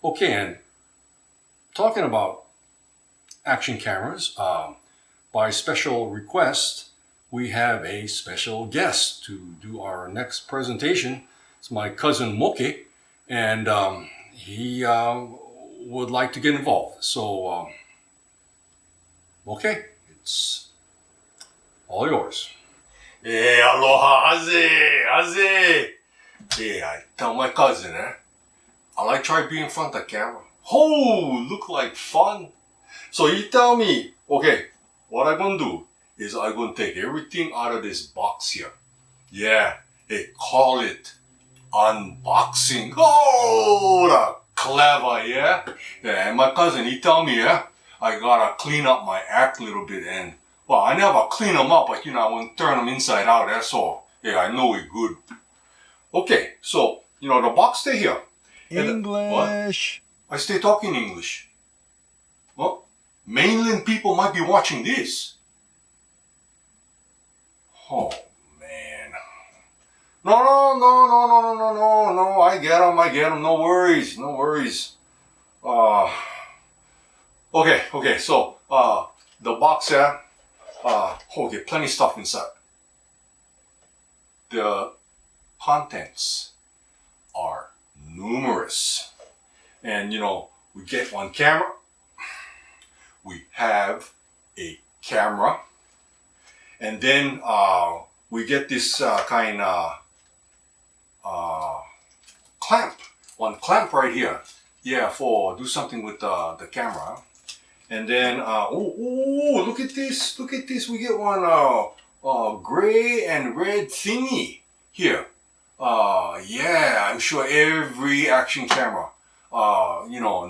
Okay, and talking about action cameras, by special request, we have a special guest to do our next presentation. It's my cousin Moke, and he would like to get involved. So, Moke, it's all yours. Hey, aloha, haze. Hey, I tell my cousin, I like try being in front of the camera. Oh, look like fun. So you tell me, okay, what I gonna do is I gonna take everything out of this box here. Yeah, hey, call it unboxing. Oh, the clever, yeah? Yeah, and my cousin, he tell me, I gotta clean up my act a little bit and, well, I never clean them up, but I want to turn them inside out, that's all. Yeah, I know it good. Okay, so, the box stay here. English. I stay talking English. Well, mainland people might be watching this. Oh, man. No. I get them. No worries. Okay. So, the box here, okay, plenty stuff inside. The contents are numerous. And, we get one camera. We have a camera. And then we get this kind of clamp. One clamp right here. Yeah, for do something with the camera. And then, look at this. We get one gray and red thingy here. Yeah, I'm sure every action camera,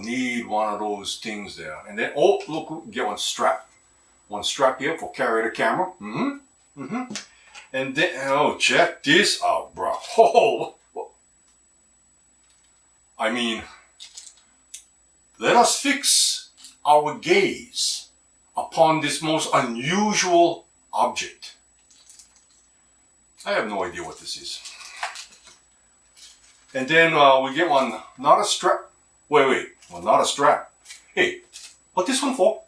need one of those things there. And then, look, get one strap here for carry the camera. And then, check this out, bro. I mean, let us fix our gaze upon this most unusual object. I have no idea what this is. And then we get one, not a strap. Wait. Well, not a strap. Hey, what this one for?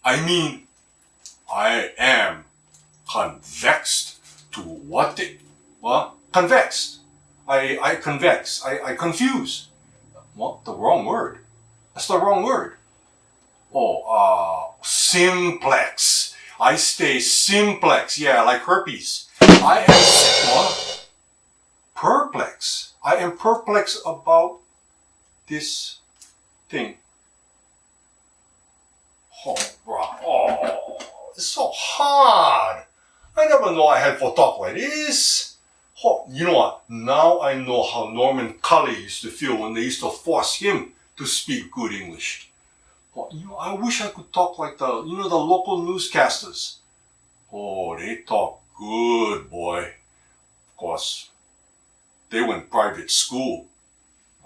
I mean, I am convexed to what? Convexed. I convex. I confuse. What? The wrong word. That's the wrong word. Simplex. I stay simplex. Yeah, like herpes. I am what? Perplex. I am perplexed about this thing. Oh, bro. It's so hard. I never know I had for talk like this. Oh, you know what? Now I know how Norman Cully used to feel when they used to force him to speak good English. Oh, I wish I could talk like the local newscasters. Oh, they talk good, boy. Of course, they went private school.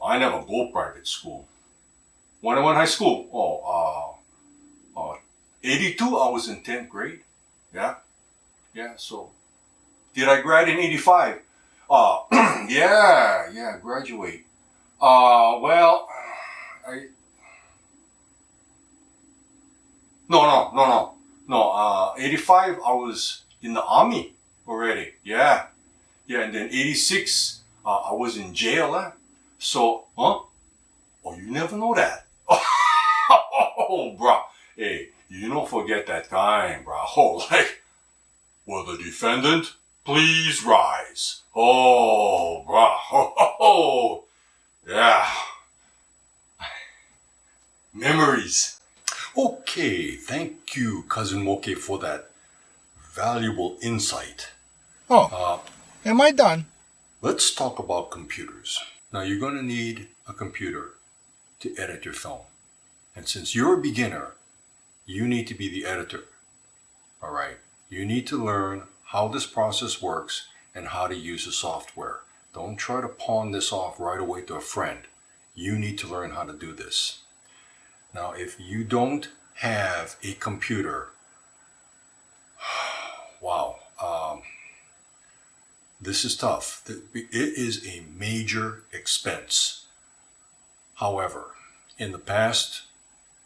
I never go private school. When I went high school, 82, I was in 10th grade. Yeah, so did I grad in 85? Yeah, graduate. Well, No, 85, I was in the army already. Yeah, and then 86, I was in jail. So, Oh, you never know that. Oh, bro. Hey, you don't forget that time, bro. Oh, like, will the defendant please rise? Oh, bro. Oh, yeah. Memories. Okay, thank you, Cousin Moke, for that valuable insight. Am I done? Let's talk about computers. Now, you're going to need a computer to edit your film. And since you're a beginner, you need to be the editor. All right? You need to learn how this process works and how to use the software. Don't try to pawn this off right away to a friend. You need to learn how to do this. Now, if you don't have a computer, wow, this is tough. It is a major expense. However, in the past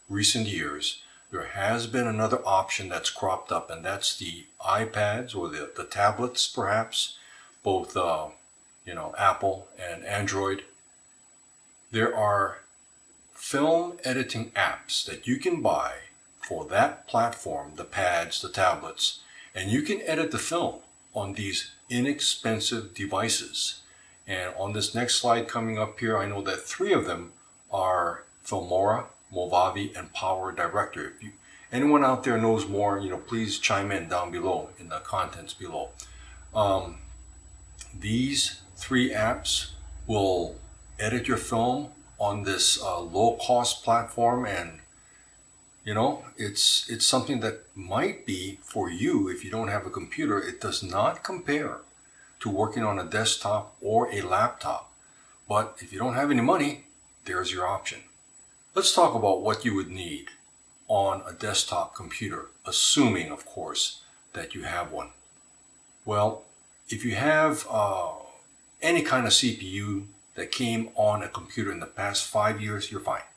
recent years, there has been another option that's cropped up, and that's the iPads or the tablets, perhaps, both Apple and Android. There are film editing apps that you can buy for that platform, the pads, the tablets, and you can edit the film on these inexpensive devices. And on this next slide coming up here, I know that 3 of them are Filmora, Movavi, and Power Director. If anyone out there knows more, please chime in down below in the contents below. These 3 apps will edit your film on this low-cost platform, and it's something that might be for you if you don't have a computer. It does not compare to working on a desktop or a laptop, but if you don't have any money, there's your option. Let's talk about what you would need on a desktop computer, assuming, of course, that you have one. Well, if you have any kind of CPU that came on a computer in the past 5 years, you're fine.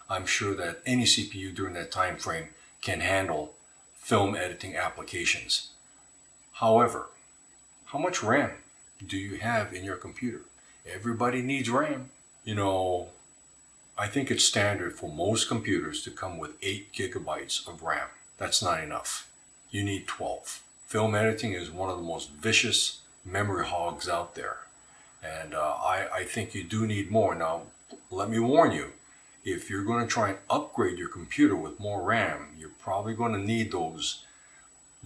I'm sure that any CPU during that time frame can handle film editing applications. However, how much RAM do you have in your computer? Everybody needs RAM. I think it's standard for most computers to come with 8 gigabytes of RAM. That's not enough. You need 12. Film editing is one of the most vicious memory hogs out there. And I think you do need more. Now, let me warn you, if you're going to try and upgrade your computer with more RAM, you're probably going to need those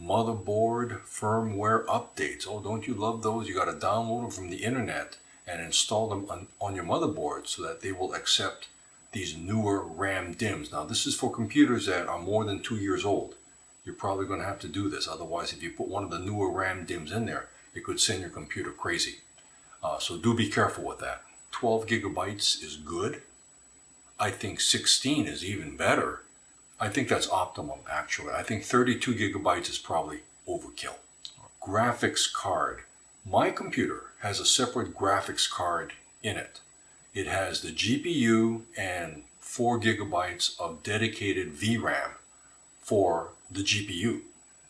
motherboard firmware updates. Oh, don't you love those? You got to download them from the internet and install them on your motherboard so that they will accept these newer RAM DIMMs. Now, this is for computers that are more than 2 years old. You're probably going to have to do this. Otherwise, if you put one of the newer RAM DIMMs in there, it could send your computer crazy. So do be careful with that. 12 gigabytes is good. I think 16 is even better. I think that's optimum, actually. I think 32 gigabytes is probably overkill. Graphics card. My computer has a separate graphics card in it. It has the GPU and 4 gigabytes of dedicated VRAM for the GPU.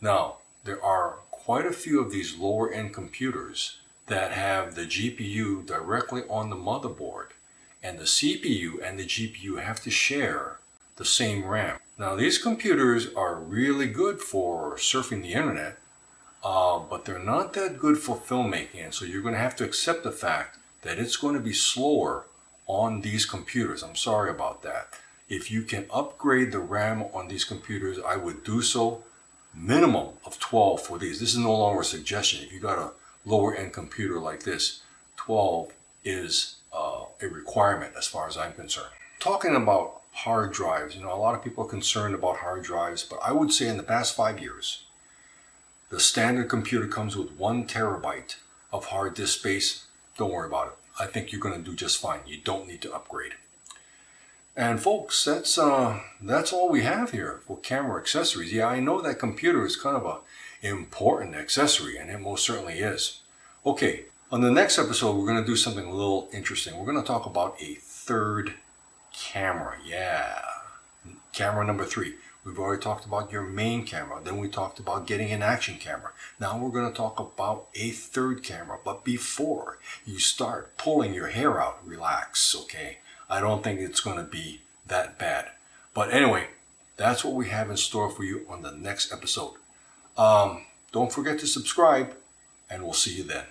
Now, there are quite a few of these lower end computers that have the GPU directly on the motherboard, and the CPU and the GPU have to share the same RAM. Now, these computers are really good for surfing the internet, but they're not that good for filmmaking, and so you're going to have to accept the fact that it's going to be slower on these computers. I'm sorry about that. If you can upgrade the RAM on these computers, I would do so. Minimum of 12 for these. This is no longer a suggestion. If you got a lower end computer like this, 12 is a requirement as far as I'm concerned. Talking about hard drives, a lot of people are concerned about hard drives, but I would say in the past 5 years, the standard computer comes with 1 terabyte of hard disk space. Don't worry about it. I think you're going to do just fine. You don't need to upgrade. And folks, that's all we have here for camera accessories. Yeah, I know that computer is kind of an important accessory, and it most certainly is. Okay, on the next episode, we're going to do something a little interesting. We're going to talk about a third camera. Yeah, camera number 3. We've already talked about your main camera. Then we talked about getting an action camera. Now we're going to talk about a third camera. But before you start pulling your hair out, relax, okay? I don't think it's going to be that bad. But anyway, that's what we have in store for you on the next episode. Don't forget to subscribe, and we'll see you then.